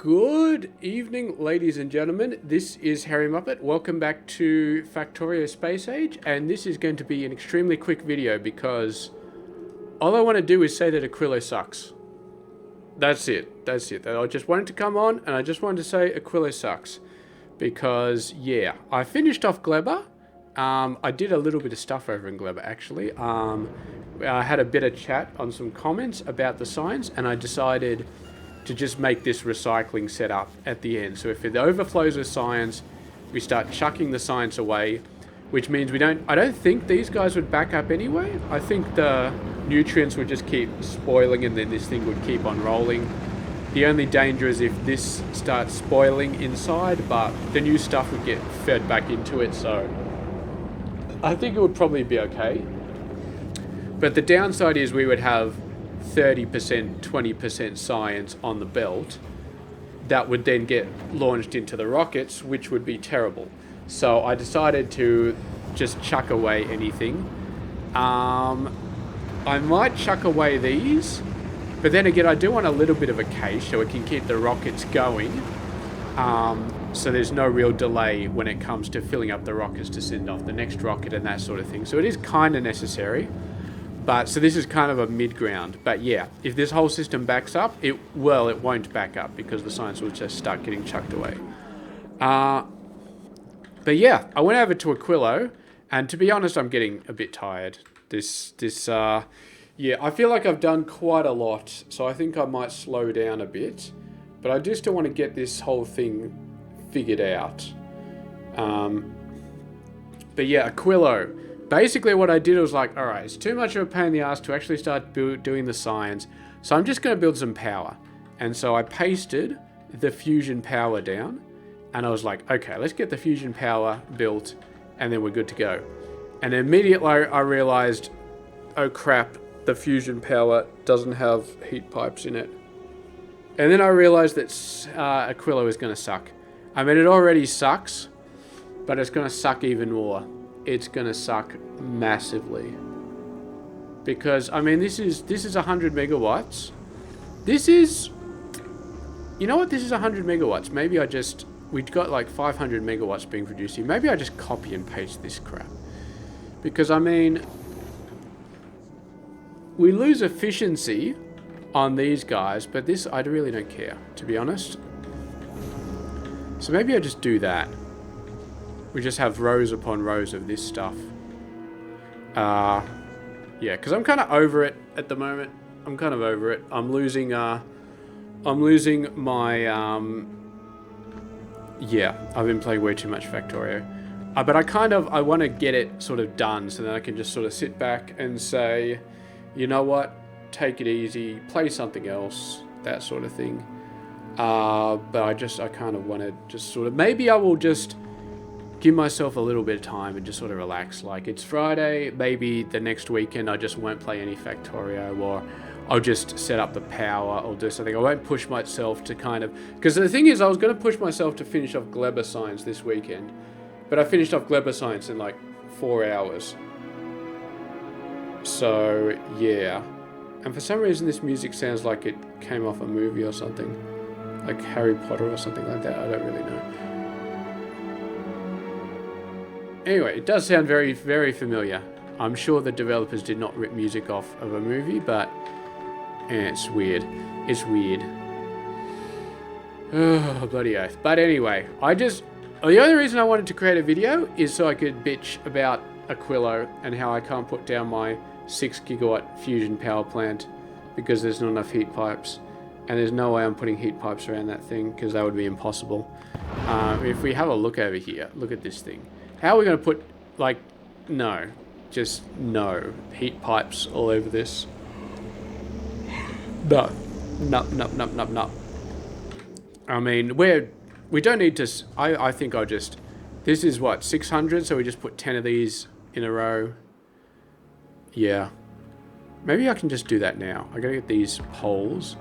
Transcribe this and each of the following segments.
Good evening, ladies and gentlemen. This is Hairymuppet. Welcome back to Factorio Space Age, and this is going to be an extremely quick video because all I want to do is say that Aquilo sucks. That's it. That's it. I just wanted to come on, and I just wanted to say Aquilo sucks. Because, yeah, I finished off Gleba. I did a little bit of stuff over in Gleba, actually. I had a bit of chat on some comments about the science, and I decided to just make this recycling setup at the end. So if it overflows with science, we start chucking the science away, which means I don't think these guys would back up anyway. I think the nutrients would just keep spoiling and then this thing would keep on rolling. The only danger is if this starts spoiling inside, but the new stuff would get fed back into it, so I think it would probably be okay. But the downside is we would have 30%, 20% science on the belt that would then get launched into the rockets, which would be terrible. So I decided to just chuck away anything. I might chuck away these, but then again, I do want a little bit of a cache so it can keep the rockets going. So there's no real delay when it comes to filling up the rockets to send off the next rocket and that sort of thing. So it is kind of necessary. But, so this is kind of a mid-ground. But yeah, if this whole system backs up, it won't back up because the science will just start getting chucked away. But yeah, I went over to Aquilo, and to be honest, I'm getting a bit tired. Yeah, I feel like I've done quite a lot, so I think I might slow down a bit. But I do still want to get this whole thing figured out. But yeah, Aquilo. Basically what I did was like, alright, it's too much of a pain in the ass to actually start doing the science, so I'm just going to build some power. And so I pasted the fusion power down, and I was like, okay, let's get the fusion power built, and then we're good to go. And immediately I realized, oh crap, the fusion power doesn't have heat pipes in it. And then I realized that Aquilo is going to suck. I mean, it already sucks, but it's going to suck even more. It's going to suck massively. Because, I mean, this is 100 megawatts. This is... You know what? This is 100 megawatts. Maybe we've got like 500 megawatts being produced here. Maybe I just copy and paste this crap. Because, I mean... We lose efficiency on these guys, but this, I really don't care, to be honest. So maybe I just do that. We just have rows upon rows of this stuff. Yeah, because I'm kind of over it at the moment. I'm kind of over it. I'm losing my, yeah, I've been playing way too much Factorio. But I want to get it sort of done so that I can just sort of sit back and say, you know what, take it easy, play something else, that sort of thing. But I kind of want to just sort of, maybe I will just give myself a little bit of time and just sort of relax. Like, it's Friday, maybe the next weekend I just won't play any Factorio, or I'll just set up the power or do something. I won't push myself to kind of... Because the thing is, I was going to push myself to finish off Gleba Science this weekend, but I finished off Gleba Science in like 4 hours. So, yeah. And for some reason this music sounds like it came off a movie or something. Like Harry Potter or something like that. I don't really know. Anyway, it does sound very, very familiar. I'm sure the developers did not rip music off of a movie, but it's weird. It's weird. Oh, bloody oath. But anyway, the only reason I wanted to create a video is so I could bitch about Aquilo and how I can't put down my 6 gigawatt fusion power plant because there's not enough heat pipes. And there's no way I'm putting heat pipes around that thing because that would be impossible. If we have a look over here, look at this thing. How are we going to put, like, no, just no heat pipes all over this? No. No. I mean, we don't need to, I think I'll just, this is what, 600, so we just put 10 of these in a row. Yeah. Maybe I can just do that now. I gotta get these poles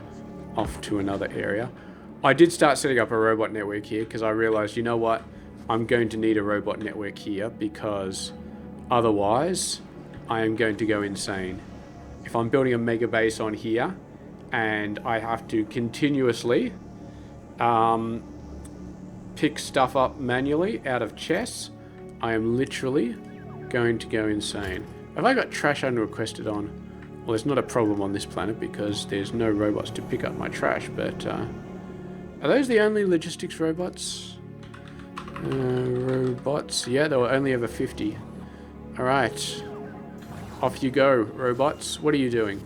off to another area. I did start setting up a robot network here because I realized, you know what? I'm going to need a robot network here because otherwise I am going to go insane. If I'm building a Megabase on here and I have to continuously pick stuff up manually out of chests, I am literally going to go insane. Have I got trash unrequested on? Well, it's not a problem on this planet because there's no robots to pick up my trash, but are those the only logistics robots? Robots, yeah, there were only over 50. Alright, off you go, robots. What are you doing?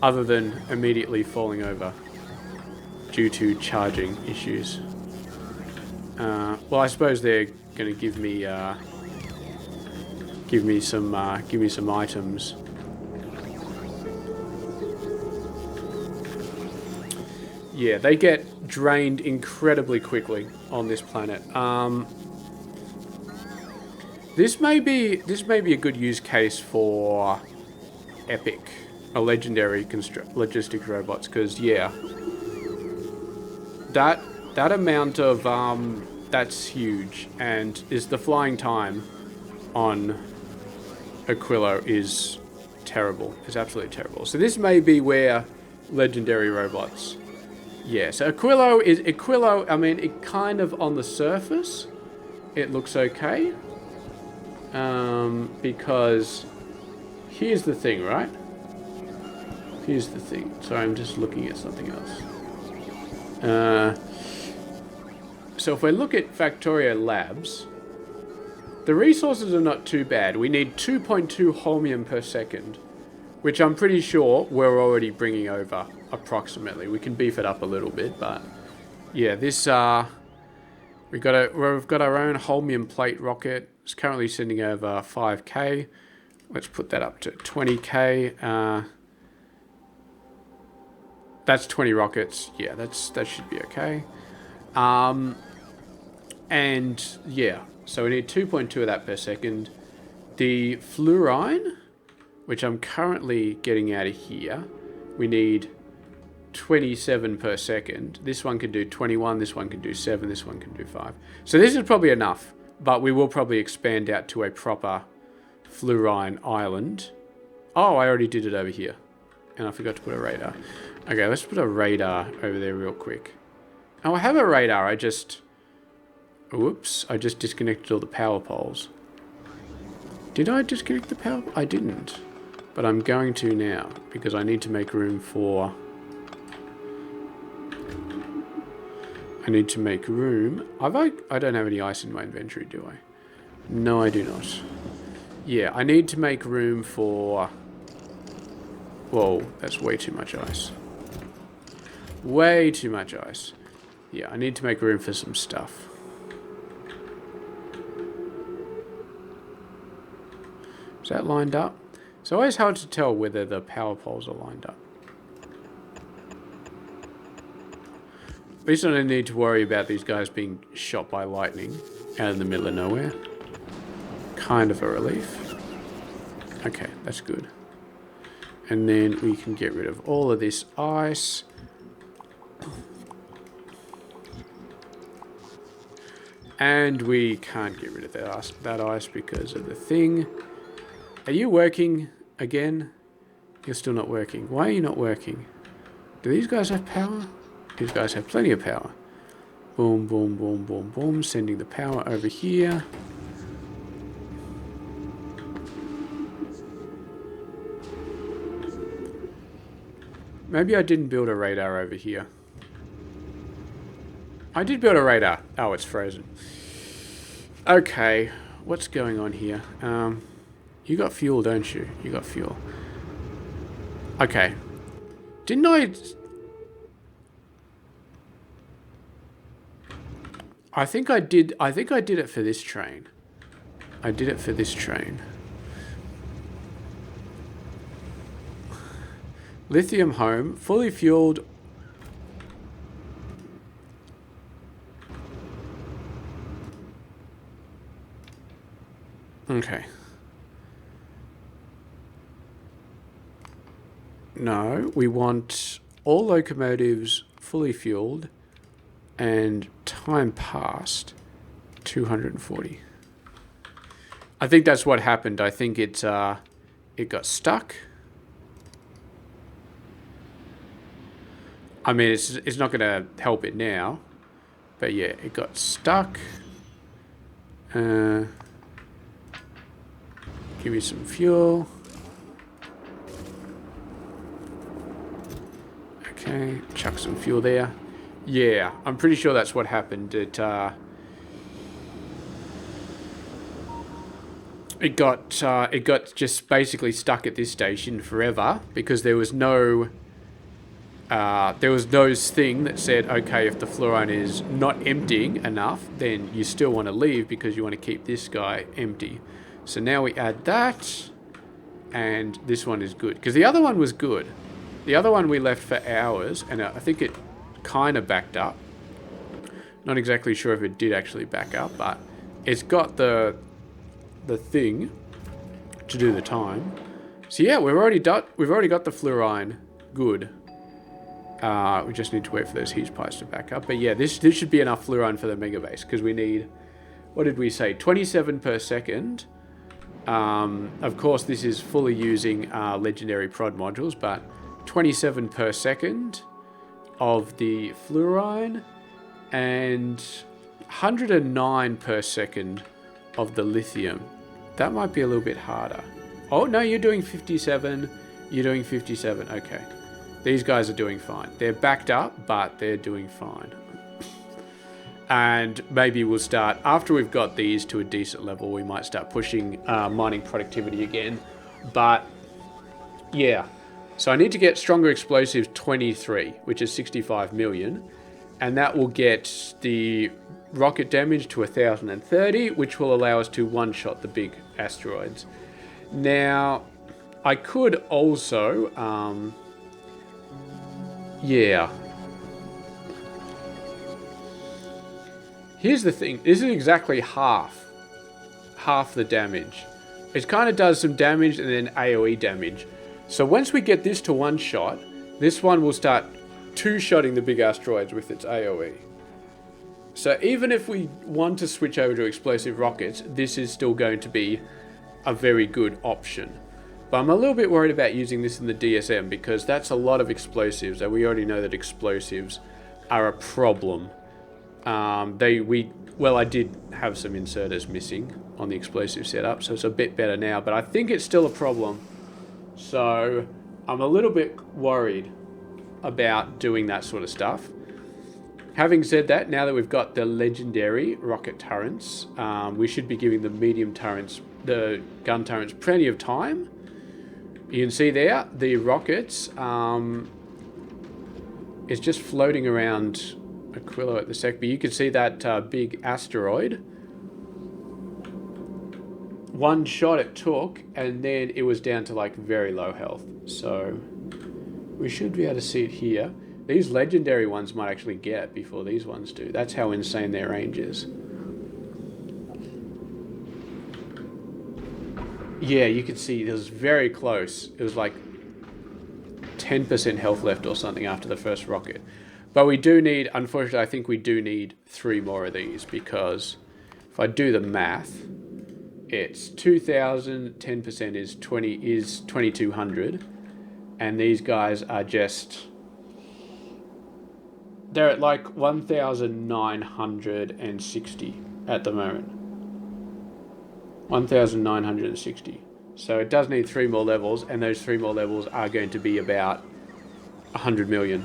Other than immediately falling over due to charging issues. Well, I suppose they're going to give me some items. Yeah, they get drained incredibly quickly on this planet. This may be a good use case for epic or legendary logistics robots, because yeah, that amount of that's huge, and is the flying time on Aquilo is terrible. It's absolutely terrible. So this may be where legendary robots. Yeah, so Aquilo, I mean, it kind of on the surface, it looks okay. Because here's the thing, right? Here's the thing. Sorry, I'm just looking at something else. So if we look at Factorio Labs, the resources are not too bad. We need 2.2 holmium per second, which I'm pretty sure we're already bringing over approximately. We can beef it up a little bit, but yeah, this we've got our own holmium plate rocket. It's currently sending over 5k. Let's put that up to 20k. That's 20 rockets. Yeah, that should be okay. And yeah, so we need 2.2 of that per second. The fluorine, which I'm currently getting out of here, we need 27 per second. This one can do 21, this one can do 7, this one can do 5. So this is probably enough, but we will probably expand out to a proper fluorine island. Oh, I already did it over here. And I forgot to put a radar. Okay, let's put a radar over there real quick. Oh, I have a radar, I just disconnected all the power poles. Did I disconnect the power? I didn't. But I'm going to now, because I need to make room for... I need to make room. I don't have any ice in my inventory, do I? No, I do not. Yeah, I need to make room for... Whoa, that's way too much ice. Way too much ice. Yeah, I need to make room for some stuff. Is that lined up? It's always hard to tell whether the power poles are lined up. At least I don't need to worry about these guys being shot by lightning out in the middle of nowhere. Kind of a relief. Okay, that's good. And then we can get rid of all of this ice. And we can't get rid of that ice because of the thing. Are you working again? You're still not working. Why are you not working? Do these guys have power? These guys have plenty of power. Boom, boom, boom, boom, boom. Sending the power over here. Maybe I didn't build a radar over here. I did build a radar. Oh, it's frozen. Okay, what's going on here? You got fuel, don't you? You got fuel. Okay. Didn't I... I think I did it for this train. I did it for this train. Lithium home, fully fueled. Okay. No, we want all locomotives fully fueled and time passed 240. I think that's what happened. I think it got stuck. I mean, it's not going to help it now. But yeah, it got stuck. Give me some fuel. Okay, chuck some fuel there. Yeah, I'm pretty sure that's what happened. It got just basically stuck at this station forever because there was no thing that said, okay, if the fluorine is not emptying enough, then you still want to leave because you want to keep this guy empty. So now we add that, and this one is good because the other one was good. The other one we left for hours, and I think it kind of backed up. Not exactly sure if it did actually back up, but it's got the thing to do the time. So yeah, we've already got the fluorine good. We just need to wait for those heat pipes to back up. But yeah, this should be enough fluorine for the Megabase because we need, what did we say, 27 per second. Of course, this is fully using legendary prod modules, but 27 per second of the fluorine and 109 per second of the lithium. That might be a little bit harder. Oh, no, you're doing 57. You're doing 57. Okay. These guys are doing fine. They're backed up, but they're doing fine. And maybe we'll start, after we've got these to a decent level, we might start pushing mining productivity again. But, yeah. So I need to get stronger explosives 23, which is 65 million. And that will get the rocket damage to 1,030, which will allow us to one-shot the big asteroids. Now, I could also, yeah. Here's the thing. This is exactly half the damage. It kind of does some damage and then AoE damage. So once we get this to one shot, this one will start two-shotting the big asteroids with its AoE. So even if we want to switch over to explosive rockets, this is still going to be a very good option. But I'm a little bit worried about using this in the DSM because that's a lot of explosives, and we already know that explosives are a problem. Well, I did have some inserters missing on the explosive setup, so it's a bit better now, but I think it's still a problem. So I'm a little bit worried about doing that sort of stuff. Having said that, now that we've got the legendary rocket turrets, we should be giving the medium turrets, the gun turrets, plenty of time. You can see there, the rockets is just floating around Aquilo at the sec, but you can see that big asteroid. One shot it took, and then it was down to like very low health. So we should be able to see it here. These legendary ones might actually get before these ones do. That's how insane their range is. Yeah, you can see it was very close. It was like 10% health left or something after the first rocket. But we do need, unfortunately, I think we do need 3 more of these because if I do the math, it's 2,000, 10% is 2,200, and these guys are just, they're at like 1,960 at the moment. 1,960. So it does need 3 more levels, and those 3 more levels are going to be about 100 million.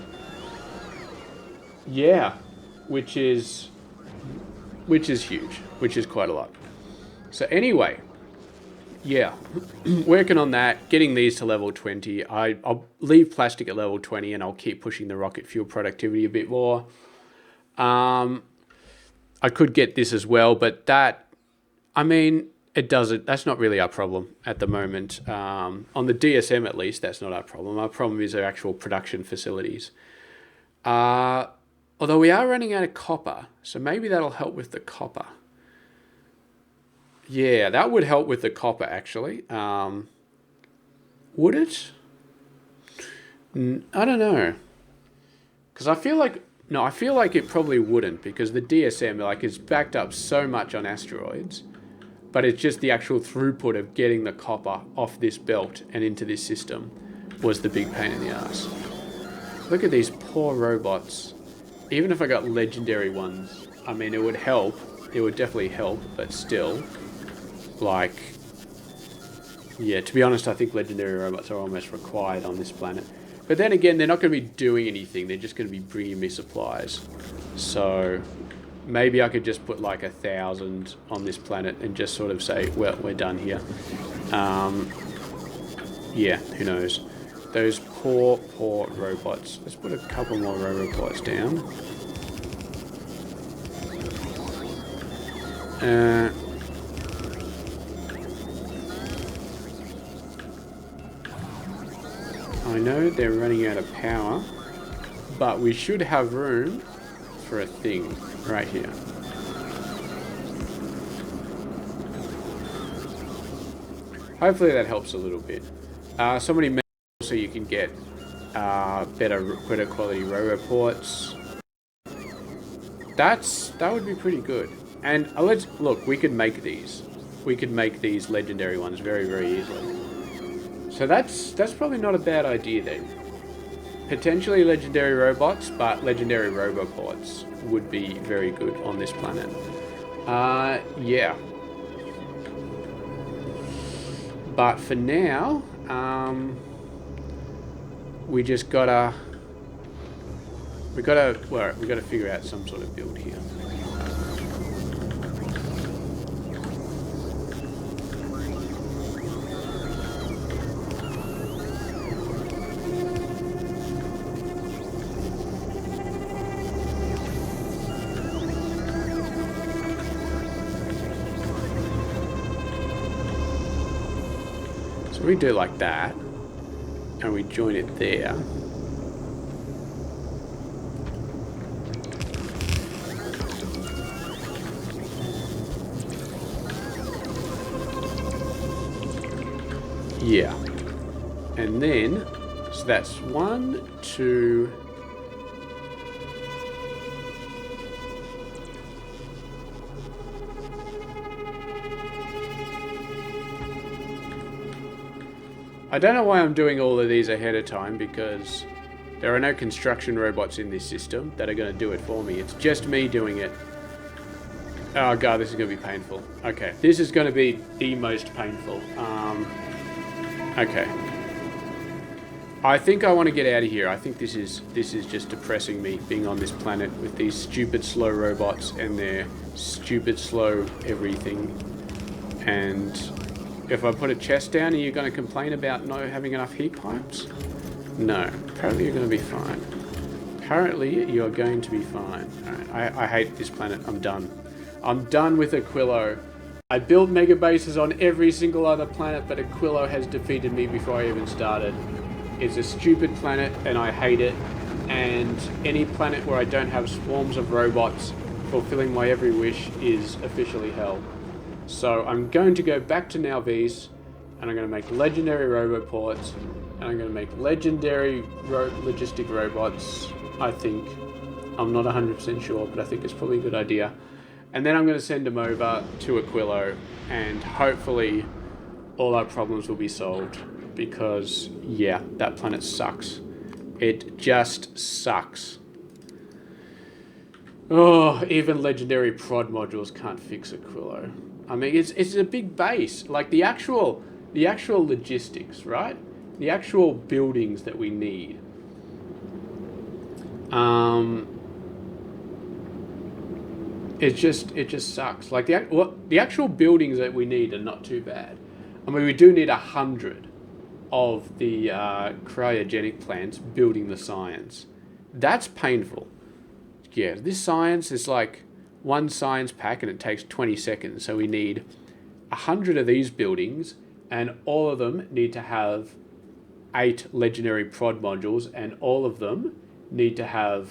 Yeah, which is huge, which is quite a lot. So anyway, yeah, working on that, getting these to level 20. I'll leave plastic at level 20, and I'll keep pushing the rocket fuel productivity a bit more. I could get this as well, but that, I mean, it doesn't, that's not really our problem at the moment. On the DSM at least, that's not our problem. Our problem is our actual production facilities. Although we are running out of copper, so maybe that'll help with the copper. Yeah, that would help with the copper, actually. Would it? I don't know. Because I feel like it probably wouldn't, because the DSM, like, is backed up so much on asteroids, but it's just the actual throughput of getting the copper off this belt and into this system was the big pain in the ass. Look at these poor robots. Even if I got legendary ones, I mean, it would help. It would definitely help, but still, like, yeah, to be honest, I think legendary robots are almost required on this planet. But then again, they're not going to be doing anything. They're just going to be bringing me supplies. So maybe I could just put like 1,000 on this planet and just sort of say, well, we're done here. Yeah, who knows. Those poor robots. Let's put a couple more robots down. I know they're running out of power, but we should have room for a thing right here. Hopefully that helps a little bit. Somebody mentioned also you can get better quality roboports. That would be pretty good. And let's look. We could make these. We could make these legendary ones very, very easily. So that's probably not a bad idea then. Potentially legendary robots, but legendary roboports would be very good on this planet. Yeah. But for now, we just gotta figure out some sort of build here. So we do like that, and we join it there. Yeah. And then, so that's 1, 2... I don't know why I'm doing all of these ahead of time, because there are no construction robots in this system that are going to do it for me. It's just me doing it. Oh god, this is going to be painful. Okay, this is going to be the most painful. Okay. I think I want to get out of here. I think this is just depressing me, being on this planet with these stupid slow robots and their stupid slow everything. And if I put a chest down, are you going to complain about not having enough heat pipes? No. Apparently you're going to be fine. Apparently you're going to be fine. Alright, I hate this planet. I'm done. I'm done with Aquillo. I built megabases on every single other planet, but Aquillo has defeated me before I even started. It's a stupid planet, and I hate it. And any planet where I don't have swarms of robots fulfilling my every wish is officially hell. So I'm going to go back to Nalvese, and I'm going to make legendary roboports, and I'm going to make legendary logistic robots, I think. I'm not 100% sure, but I think it's probably a good idea. And then I'm going to send them over to Aquillo, and hopefully all our problems will be solved. Because, yeah, that planet sucks. It just sucks. Oh, even legendary prod modules can't fix Aquillo. I mean, it's a big base. Like the actual logistics, right? The actual buildings that we need. It just sucks. Like the actual buildings that we need are not too bad. I mean, we do need 100 of the cryogenic plants building the science. That's painful. Yeah, this science is like one science pack and it takes 20 seconds. So we need 100 of these buildings, and all of them need to have 8 legendary prod modules, and all of them need to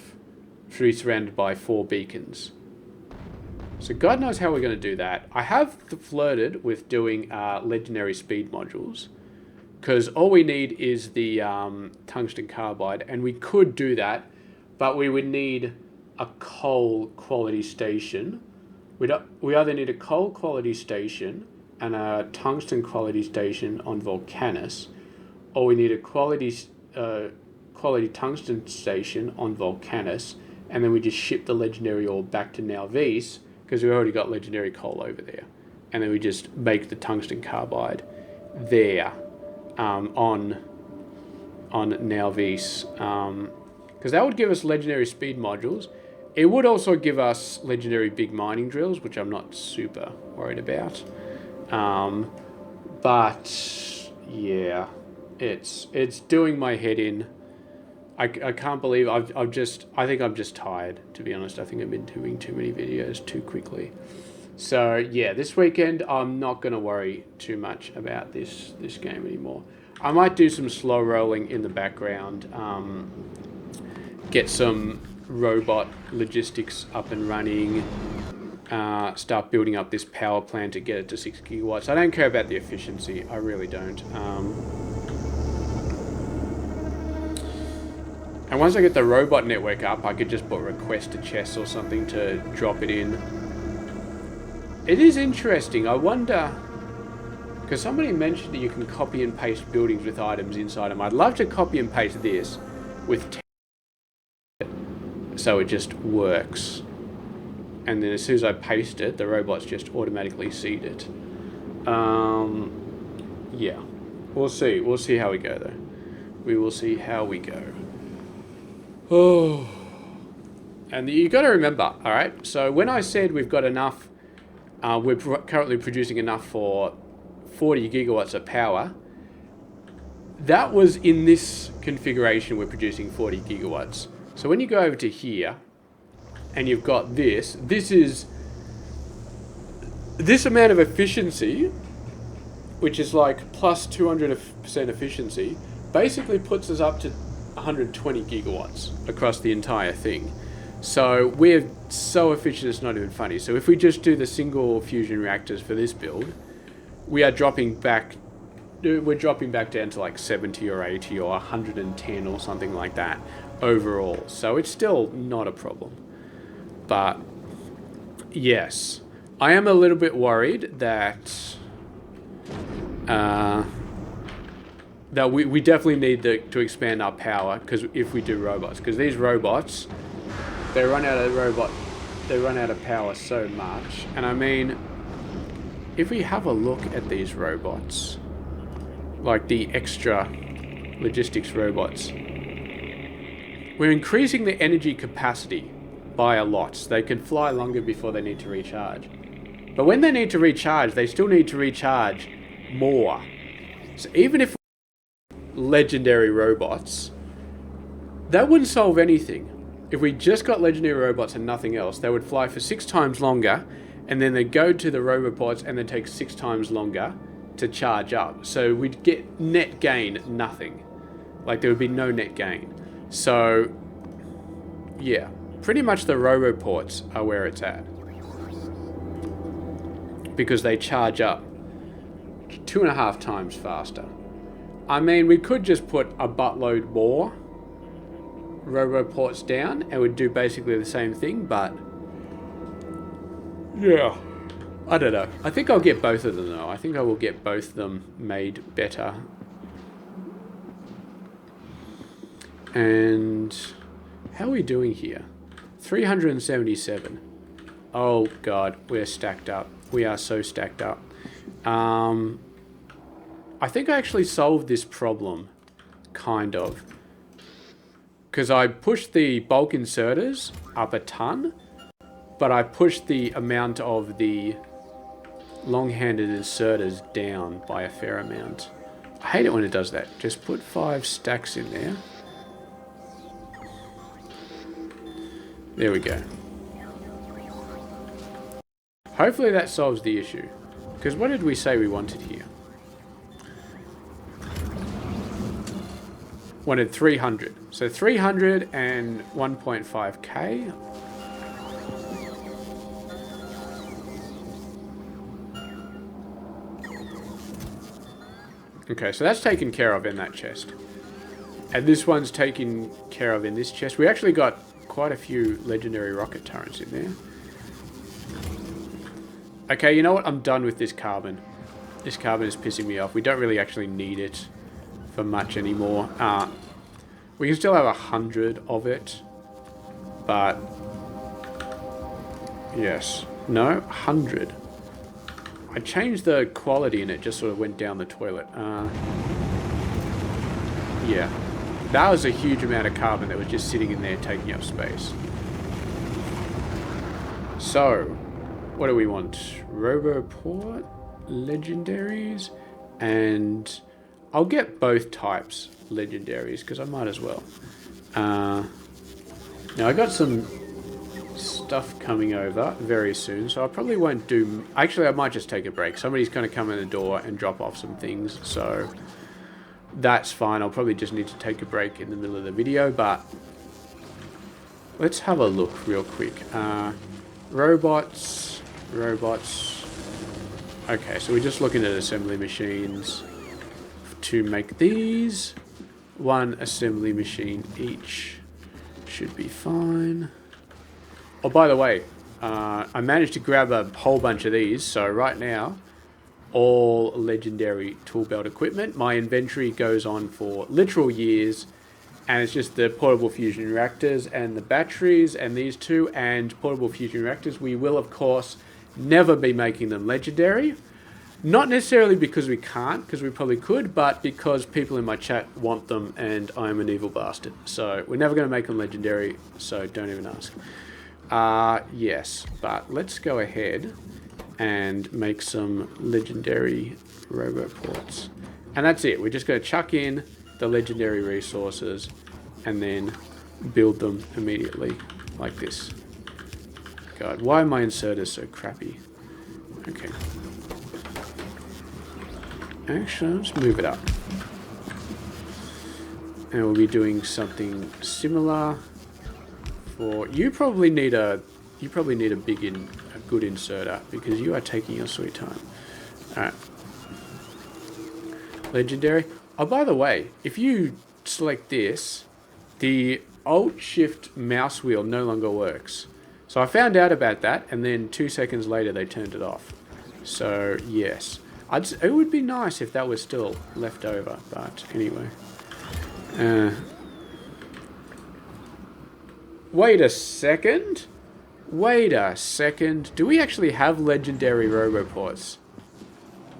be surrounded by 4 beacons. So God knows how we're going to do that. I have flirted with doing legendary speed modules, because all we need is the tungsten carbide, and we could do that, but we would need a coal quality station. We either need a coal quality station and a tungsten quality station on Volcanus, or we need a quality quality tungsten station on Volcanus, and then we just ship the legendary ore back to Nalvis, because we already got legendary coal over there. And then we just make the tungsten carbide there, on Nalvis, because that would give us legendary speed modules. It would also give us legendary big mining drills, which I'm not super worried about. But yeah, it's doing my head in. I can't believe I think I'm just tired, to be honest. I think I've been doing too many videos too quickly. So yeah, this weekend I'm not going to worry too much about this game anymore. I might do some slow rolling in the background, get some robot logistics up and running, start building up this power plant to get it to 6 gigawatts. I don't care about the efficiency, I really don't. And once I get the robot network up, I could just put request to chests or something to drop it in. It is interesting. I wonder, because somebody mentioned that you can copy and paste buildings with items inside them. I'd love to copy and paste this with so it just works. And then as soon as I paste it, the robots just automatically seed it. Yeah, we'll see. We'll see how we go, though. We will see how we go. Oh, and you got to remember, all right. So when I said we've got enough, we're currently producing enough for 40 gigawatts of power. That was in this configuration. We're producing 40 gigawatts. So when you go over to here, and you've got this is this amount of efficiency, which is like plus 200% efficiency, basically puts us up to 120 gigawatts across the entire thing. So we're so efficient it's not even funny. So if we just do the single fusion reactors for this build, we are dropping back, we're dropping back down to like 70 or 80 or 110 or something like that overall. So it's still not a problem. But yes, I am a little bit worried that that we definitely need to expand our power, because if we do robots, because these robots, they run out of power so much. And I mean, if we have a look at these robots, like the extra logistics robots, we're increasing the energy capacity by a lot. So they can fly longer before they need to recharge. But when they need to recharge, they still need to recharge more. So even if legendary robots, that wouldn't solve anything. If we just got legendary robots and nothing else, they would fly for 6 times longer, and then they go to the robopods and then take 6 times longer to charge up. So we'd get net gain nothing. Like there would be no net gain. So yeah, pretty much the roboports are where it's at, because they charge up 2.5 times faster. I mean, we could just put a buttload more roboports down and we'd do basically the same thing, but yeah, I don't know. I think I'll get both of them though. I think I will get both of them made better. And how are we doing here? 377. Oh god, we're stacked up. We are so stacked up. I think I actually solved this problem, kind of. Because I pushed the bulk inserters up a ton, but I pushed the amount of the long-handed inserters down by a fair amount. I hate it when it does that. Just put 5 stacks in there. There we go. Hopefully that solves the issue. Because what did we say we wanted here? Wanted 300. So 300 and 1.5k. Okay, so that's taken care of in that chest. And this one's taken care of in this chest. We actually got quite a few legendary rocket turrets in there. Okay, you know what? I'm done with this carbon. This carbon is pissing me off. We don't really actually need it for much anymore. We can still have 100 of it, but yes, no, 100. I changed the quality and it just sort of went down the toilet. Yeah, that was a huge amount of carbon that was just sitting in there taking up space. So, what do we want? Roboport, legendaries, and I'll get both types legendaries because I might as well. Now I got some stuff coming over very soon, so I probably won't do... Actually, I might just take a break. Somebody's going to come in the door and drop off some things, so that's fine. I'll probably just need to take a break in the middle of the video, but let's have a look real quick. Robots. Okay, so we're just looking at assembly machines to make these. One assembly machine each should be fine. Oh, by the way, I managed to grab a whole bunch of these, so right now, all legendary tool belt equipment. My inventory goes on for literal years, and it's just the portable fusion reactors and the batteries and these two and portable fusion reactors. We will, of course, never be making them legendary. Not necessarily because we can't, because we probably could, but because people in my chat want them and I'm an evil bastard. So we're never going to make them legendary, so don't even ask. Yes, but let's go ahead and make some legendary roboports. And that's it. We're just going to chuck in the legendary resources and then build them immediately like this. God, why are my inserters so crappy? Okay. Actually, let's move it up. And we'll be doing something similar for... You probably need a good inserter because you are taking your sweet time. Alright. Legendary. Oh, by the way, if you select this, the Alt-Shift mouse wheel no longer works. So I found out about that, and then 2 seconds later they turned it off. So, yes. It would be nice if that was still left over, but anyway. Wait a second. Wait a second. Do we actually have legendary roboports?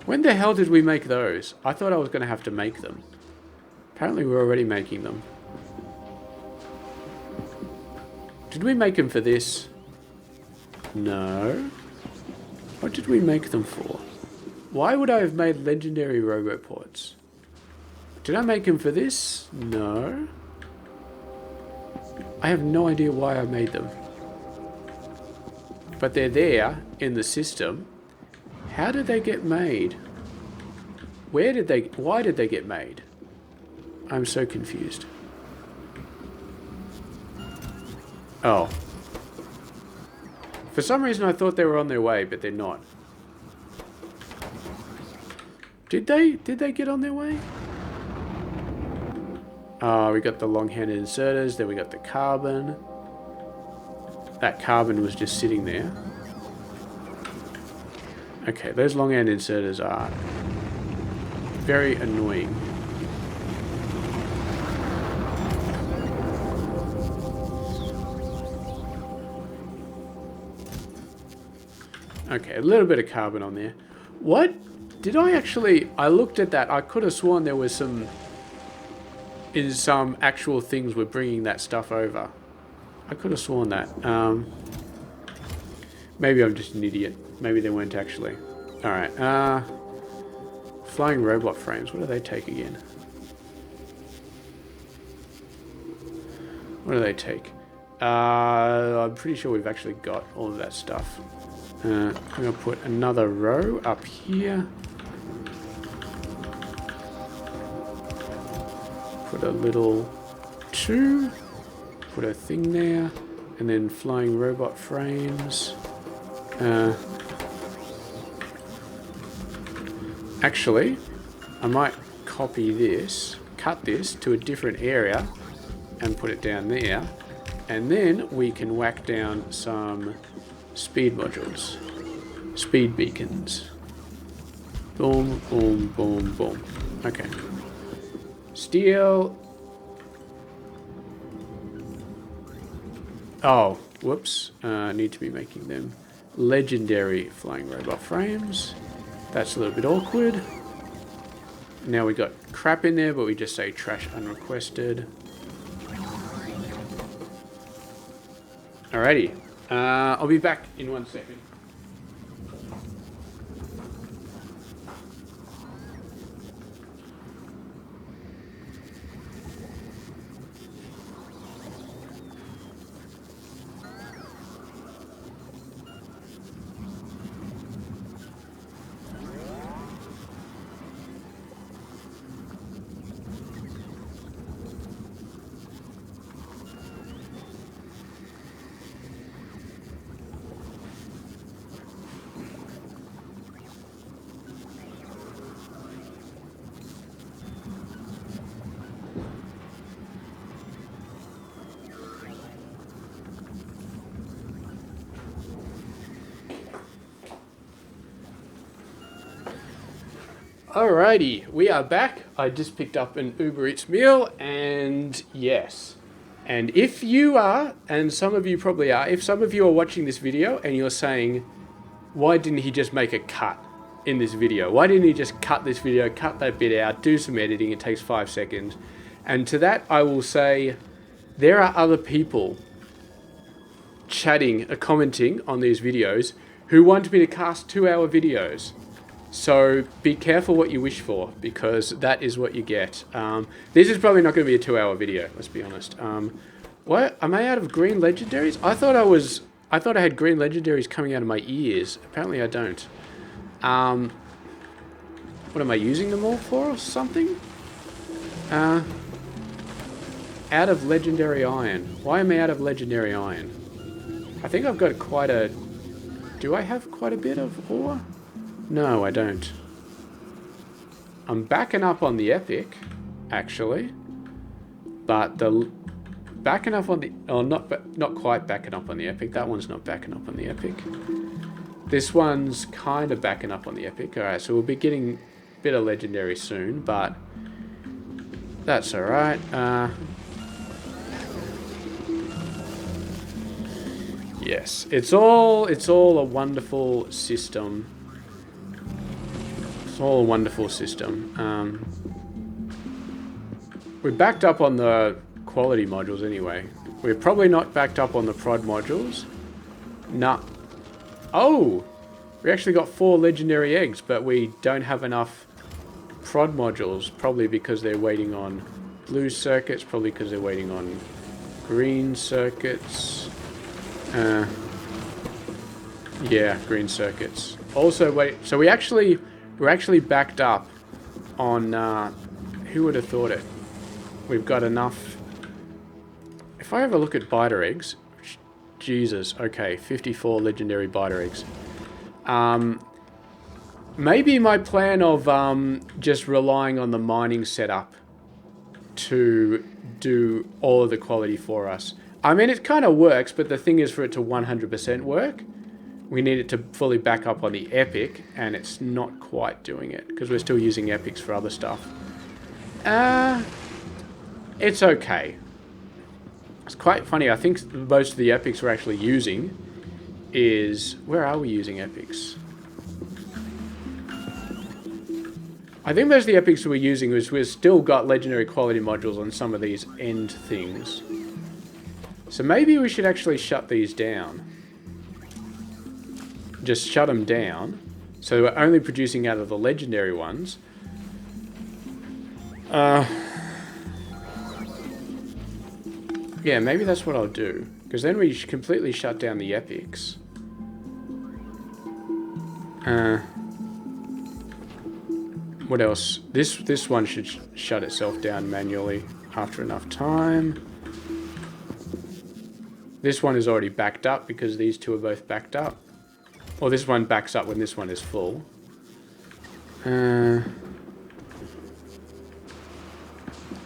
When the hell did we make those? I thought I was going to have to make them. Apparently we're already making them. Did we make them for this? No. What did we make them for? Why would I have made legendary roboports? Did I make them for this? No. I have no idea why I made them. But they're there in the system. How did they get made? Why did they get made? I'm so confused. Oh. For some reason I thought they were on their way, but they're not. Did they get on their way? We got the long-handed inserters, then we got the carbon. That carbon was just sitting there. Okay, those long-handed inserters are very annoying. Okay, a little bit of carbon on there. What? Did I actually... I looked at that. I could have sworn there was some actual things were bringing that stuff over. I could have sworn that. Maybe I'm just an idiot. Maybe they weren't actually. Alright. Flying robot frames. What do they take again? What do they take? I'm pretty sure we've actually got all of that stuff. I'm going to put another row up here. Put a little 2. Put a thing there. And then flying robot frames. Actually, I might copy this, cut this to a different area, and put it down there. And then we can whack down some speed modules. Speed beacons. Boom, boom, boom, boom. Okay. Steel. Oh, whoops. Need to be making them legendary flying robot frames. That's a little bit awkward. Now we got crap in there, but we just say trash unrequested. Alrighty. I'll be back in 1 second. Alrighty, we are back. I just picked up an Uber Eats meal, and yes. And if you are, and some of you probably are, if some of you are watching this video and you're saying, why didn't he just make a cut in this video? Why didn't he just cut this video, cut that bit out, do some editing, it takes 5 seconds. And to that I will say, there are other people chatting, commenting on these videos who want me to cast 2-hour videos. So be careful what you wish for, because that is what you get. This is probably not going to be a 2-hour video, let's be honest. What? Am I out of green legendaries? I thought I had green legendaries coming out of my ears. Apparently I don't. What am I using them all for or something? Out of legendary iron. Why am I out of legendary iron? I think I've got quite a... Do I have quite a bit of ore? No, I don't. I'm backing up on the epic, actually. But the... Backing up on the... Oh, not quite backing up on the epic. That one's not backing up on the epic. This one's kind of backing up on the epic. Alright, so we'll be getting a bit of legendary soon, but... That's alright. Yes, it's all a wonderful system. It's all a wonderful system. We're backed up on the quality modules anyway. We're probably not backed up on the prod modules. Nah. Oh! We actually got 4 legendary eggs, but we don't have enough prod modules. Probably because they're waiting on blue circuits. Probably because they're waiting on green circuits. Yeah, green circuits. Also, wait. So we're actually backed up on. Who would have thought it? We've got enough. If I have a look at biter eggs, Jesus. Okay, 54 legendary biter eggs. Maybe my plan of just relying on the mining setup to do all of the quality for us. I mean, it kind of works, but the thing is, for it to 100% work, we need it to fully back up on the epic, and it's not quite doing it, because we're still using epics for other stuff. It's okay. It's quite funny. I think most of the epics we're actually using is... Where are we using epics? I think most of the epics we're using is we've still got legendary quality modules on some of these end things. So maybe we should actually shut these down. Just shut them down. So we're only producing out of the legendary ones. Yeah, maybe that's what I'll do. Because then we completely shut down the epics. What else? This one should shut itself down manually after enough time. This one is already backed up because these two are both backed up. Or this one backs up when this one is full. This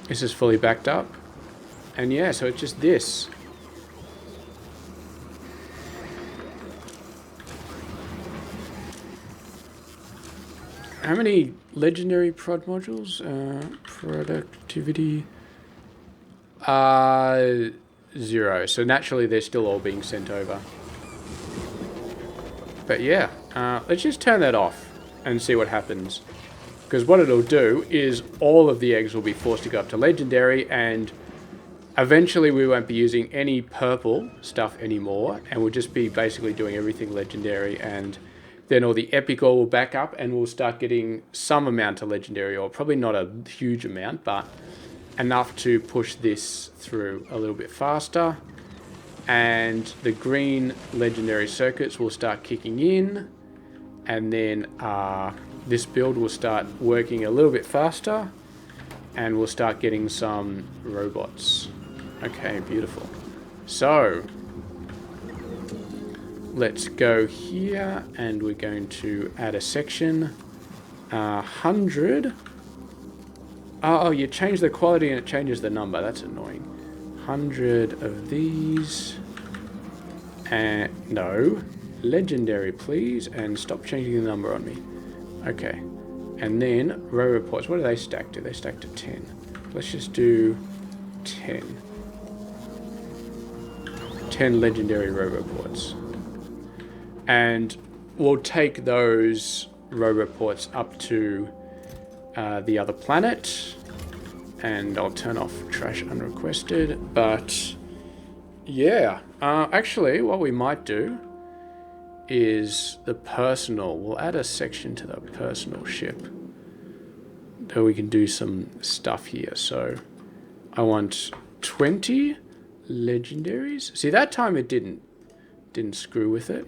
is fully backed up. And yeah, so it's just this. How many legendary prod modules? Productivity. 0. So naturally they're still all being sent over. But yeah, let's just turn that off and see what happens. Because what it'll do is all of the eggs will be forced to go up to Legendary, and eventually we won't be using any purple stuff anymore, and we'll just be basically doing everything Legendary, and then all the Epic ore will back up and we'll start getting some amount of Legendary ore. Probably not a huge amount, but enough to push this through a little bit faster. And the green Legendary circuits will start kicking in, and then this build will start working a little bit faster, and we'll start getting some robots. Okay, beautiful. So let's go here, and we're going to add a section. 100. Oh, you change the quality and it changes the number. That's annoying. 100 of these. And no. Legendary, please, and stop changing the number on me. Okay, and then row reports. What do they stack to? They stack to 10. Let's just do 10. 10 legendary row reports, and we'll take those row reports up to the other planet, and I'll turn off trash unrequested. But yeah, actually, what we might do is the personal. We'll add a section to the personal ship so we can do some stuff here. So I want 20 legendaries. See, that time it didn't screw with it.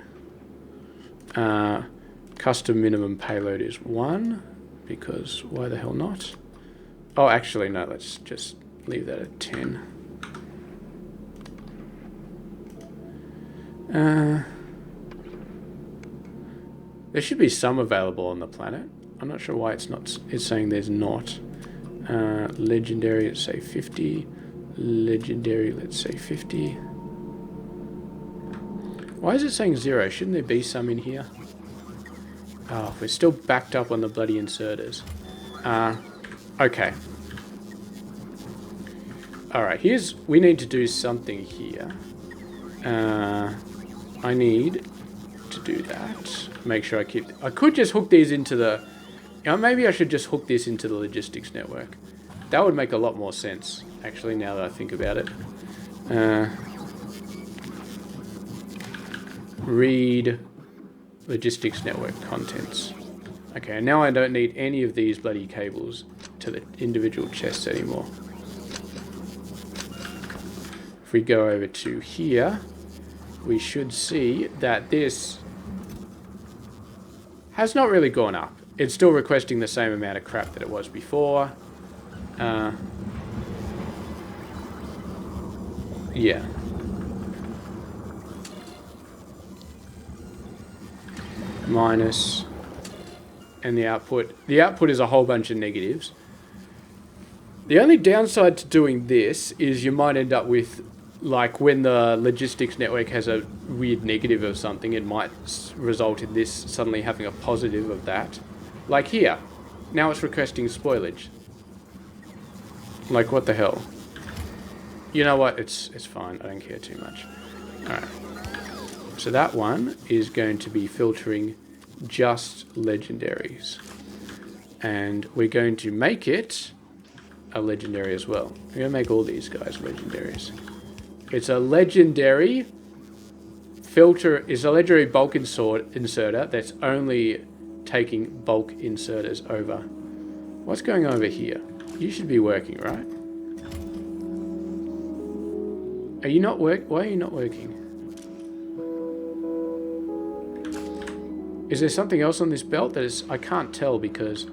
Custom minimum payload is 1, because why the hell not? Oh, actually no, let's just leave that at 10. There should be some available on the planet. I'm not sure why it's saying there's not. Legendary, let's say 50. Legendary, let's say 50. Why is it saying 0? Shouldn't there be some in here? Oh, we're still backed up on the bloody inserters. Okay. Alright, we need to do something here. I need to do that. Make sure I could just hook these into the... maybe I should just hook this into the logistics network. That would make a lot more sense, actually, now that I think about it. Read logistics network contents. Okay, now I don't need any of these bloody cables to the individual chests anymore. If we go over to here, we should see that this has not really gone up. It's still requesting the same amount of crap that it was before. Yeah. Minus. And the output. The output is a whole bunch of negatives. The only downside to doing this is you might end up with, like, when the logistics network has a weird negative of something, it might result in this suddenly having a positive of that. Like here. Now it's requesting spoilage. Like, what the hell? You know what? It's fine. I don't care too much. Alright. So that one is going to be filtering just legendaries. And we're going to make it a legendary as well. We're going to make all these guys legendaries. It's a legendary filter. It's a legendary bulk inserter that's only taking bulk inserters over. What's going on over here? You should be working, right? Are you not work? Why are you not working? Is there something else on this belt that is... I can't tell because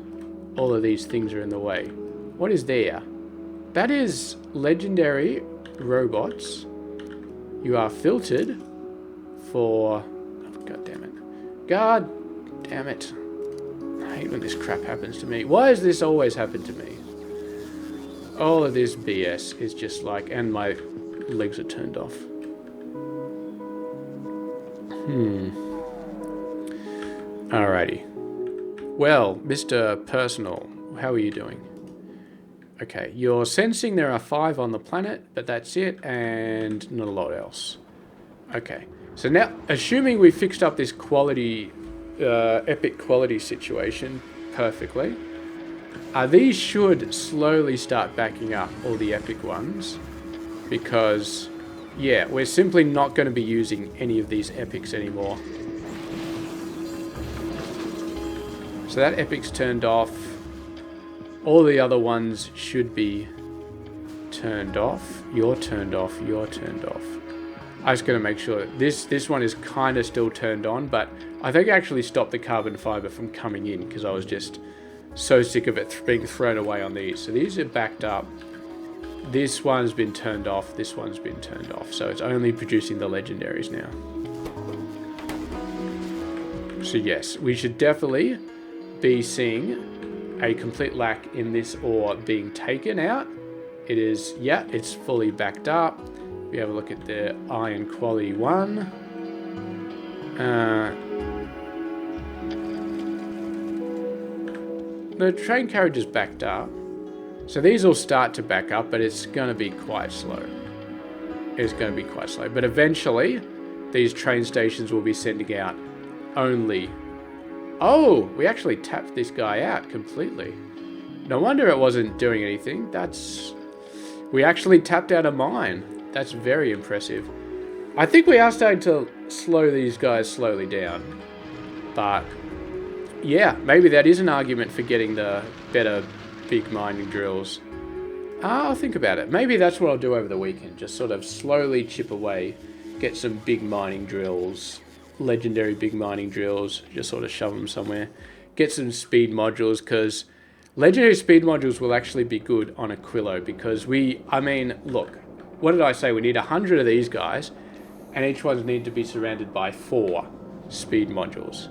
all of these things are in the way. What is there? That is legendary robots. You are filtered for... Oh, God damn it. God damn it. I hate when this crap happens to me. Why does this always happen to me? All of this BS is just like... And my legs are turned off. Alrighty. Well, Mr. Personal, how are you doing? Okay, you're sensing there are 5 on the planet, but that's it, and not a lot else. Okay, so now, assuming we fixed up this quality, epic quality situation perfectly, these should slowly start backing up, all the epic ones, because, yeah, we're simply not going to be using any of these epics anymore. So that epic's turned off. All the other ones should be turned off. You're turned off. You're turned off. I just got to make sure this one is kind of still turned on, but I think I actually stopped the carbon fiber from coming in because I was just so sick of it being thrown away on these. So these are backed up. This one's been turned off. This one's been turned off. So it's only producing the legendaries now. So yes, we should definitely be seeing a complete lack in this ore being taken out. It is, yeah, it's fully backed up. We have a look at the iron quality 1. The train carriage is backed up. So these will start to back up, but it's going to be quite slow. It's going to be quite slow. But eventually, these train stations will be sending out only... Oh, we actually tapped this guy out completely. No wonder it wasn't doing anything. We actually tapped out a mine. That's very impressive. I think we are starting to slow these guys slowly down. But, yeah, maybe that is an argument for getting the better big mining drills. I'll think about it. Maybe that's what I'll do over the weekend. Just sort of slowly chip away. Get some big mining drills. Legendary big mining drills, just sort of shove them somewhere. Get some speed modules, because legendary speed modules will actually be good on Aquilo, because I mean, look, what did I say? We need 100 of these guys, and each one's need to be surrounded by 4 speed modules.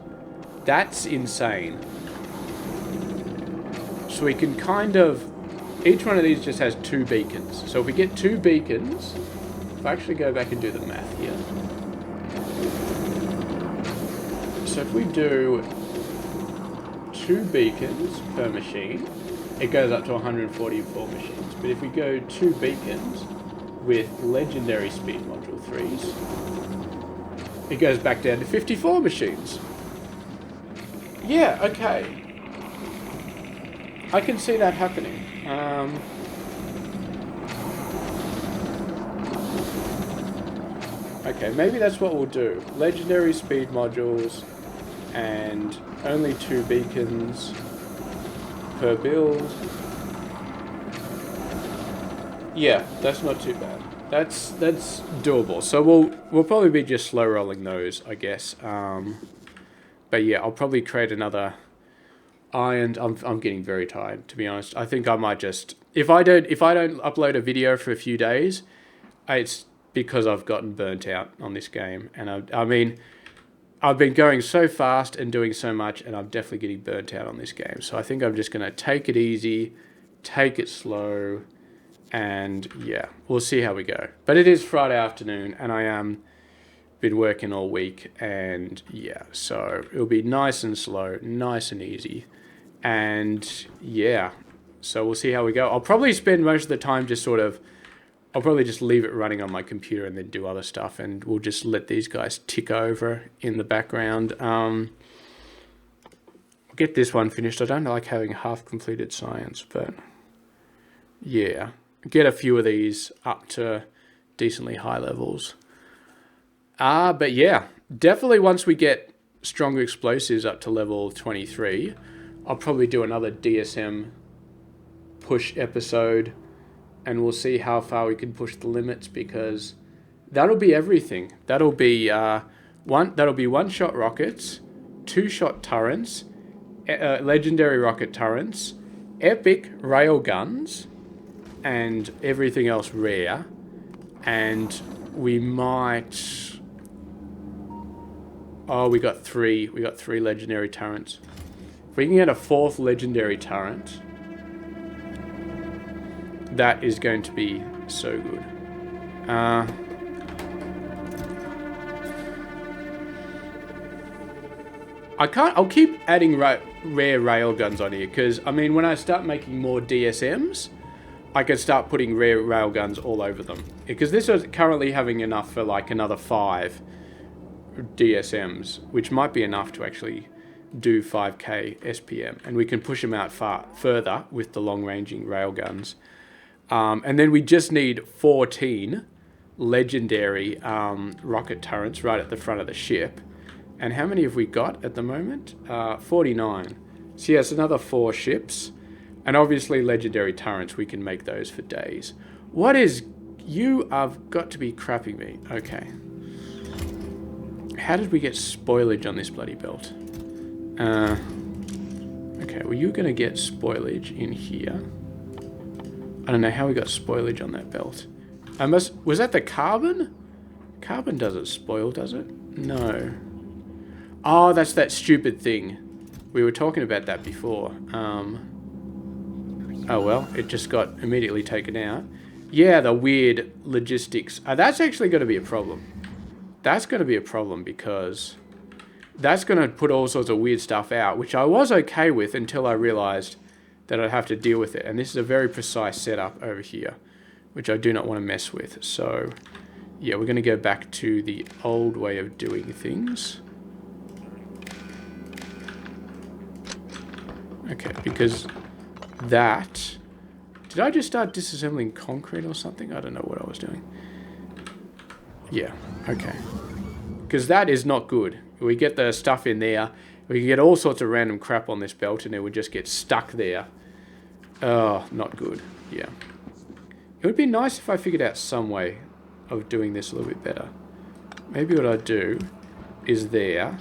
That's insane. So we can kind of, each one of these just has 2 beacons. So if we get 2 beacons, if I actually go back and do the math here. So if we do 2 beacons per machine, it goes up to 144 machines. But if we go 2 beacons with legendary speed module 3s, it goes back down to 54 machines. Yeah, okay. I can see that happening. Okay, maybe that's what we'll do. Legendary speed modules and only 2 beacons per build. Yeah, that's not too bad. That's doable. So we'll probably be just slow rolling those, I guess. But yeah, I'll probably create another iron. I'm getting very tired, to be honest. I think I might just, if I don't upload a video for a few days, it's because I've gotten burnt out on this game. And I mean, I've been going so fast and doing so much, and I'm definitely getting burnt out on this game. So I think I'm just going to take it easy, take it slow, and yeah, we'll see how we go. But it is Friday afternoon, and I am been working all week, and yeah, so it'll be nice and slow, nice and easy, and yeah, so we'll see how we go. I'll probably spend most of the time just sort of, I'll probably just leave it running on my computer and then do other stuff, and we'll just let these guys tick over in the background. Get this one finished. I don't like having half completed science, but yeah, get a few of these up to decently high levels. But yeah, definitely once we get stronger explosives up to level 23, I'll probably do another DSM push episode, and we'll see how far we can push the limits, because that'll be everything. That'll be one-shot rockets, 2-shot turrets, legendary rocket turrets, epic rail guns, and everything else rare. And we might... Oh, we got three legendary turrets. If we can get a 4th legendary turret, that is going to be so good. I'll keep adding rare rail guns on here, because I mean, when I start making more DSMs, I can start putting rear railguns all over them. Because this is currently having enough for like another 5 DSMs, which might be enough to actually do 5k SPM. And we can push them out further with the long-ranging railguns. And then we just need 14 legendary rocket turrets right at the front of the ship. And how many have we got at the moment? 49. So yes, another 4 ships. And obviously legendary turrets, we can make those for days. What is... You have got to be crapping me. Okay. How did we get spoilage on this bloody belt? Okay, well you're going to get spoilage in here. I don't know how we got spoilage on that belt. Was that the carbon? Carbon doesn't spoil, does it? No. Oh, that's that stupid thing. We were talking about that before. Oh well, it just got immediately taken out. Yeah, the weird logistics. That's actually going to be a problem. That's going to be a problem because that's going to put all sorts of weird stuff out, which I was okay with until I realized that I'd have to deal with it. And this is a very precise setup over here, which I do not want to mess with. So, yeah, we're going to go back to the old way of doing things. Okay, because that... Did I just start disassembling concrete or something? I don't know what I was doing. Yeah, okay. Because that is not good. We get the stuff in there. We can get all sorts of random crap on this belt and it would just get stuck there. Oh, not good. Yeah. It would be nice if I figured out some way of doing this a little bit better. Maybe what I'd do is there.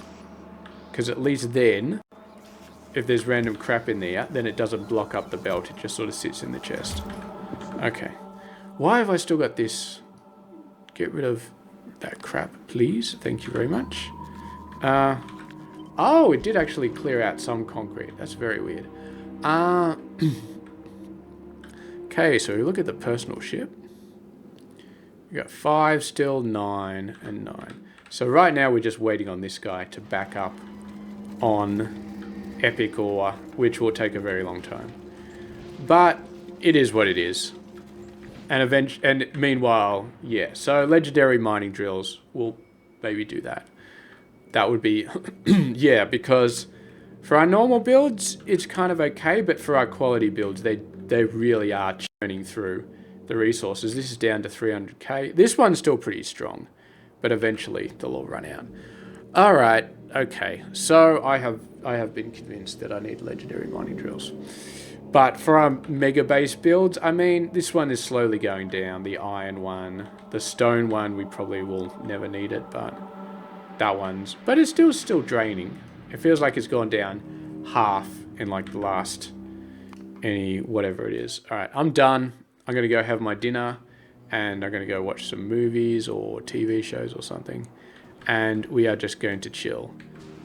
Because at least then... If there's random crap in there, then it doesn't block up the belt. It just sort of sits in the chest. Okay. Why have I still got this? Get rid of that crap, please. Thank you very much. Oh, it did actually clear out some concrete. That's very weird. Okay, so we look at the personal ship. We got 5 still, 9, and 9. So right now we're just waiting on this guy to back up on... Epic ore, which will take a very long time. But it is what it is. And meanwhile, yeah, so legendary mining drills will maybe do that. That would be, yeah, because for our normal builds, it's kind of okay, but for our quality builds, they really are churning through the resources. This is down to 300k. This one's still pretty strong, but eventually they'll all run out. All right, okay, so I have been convinced that I need legendary mining drills. But for our Megabase builds, I mean, this one is slowly going down. The iron one, the stone one, we probably will never need it, but that one's... But it's still draining. It feels like it's gone down half in like the last... whatever it is. All right, I'm done. I'm going to go have my dinner, and I'm going to go watch some movies or TV shows or something. And we are just going to chill.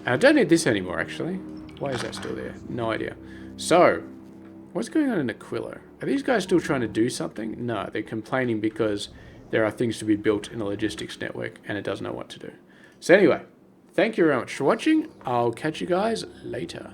And I don't need this anymore, actually. Why is that still there? No idea. So, what's going on in Aquilo? Are these guys still trying to do something? No, they're complaining because there are things to be built in a logistics network and it doesn't know what to do. So anyway, thank you very much for watching. I'll catch you guys later.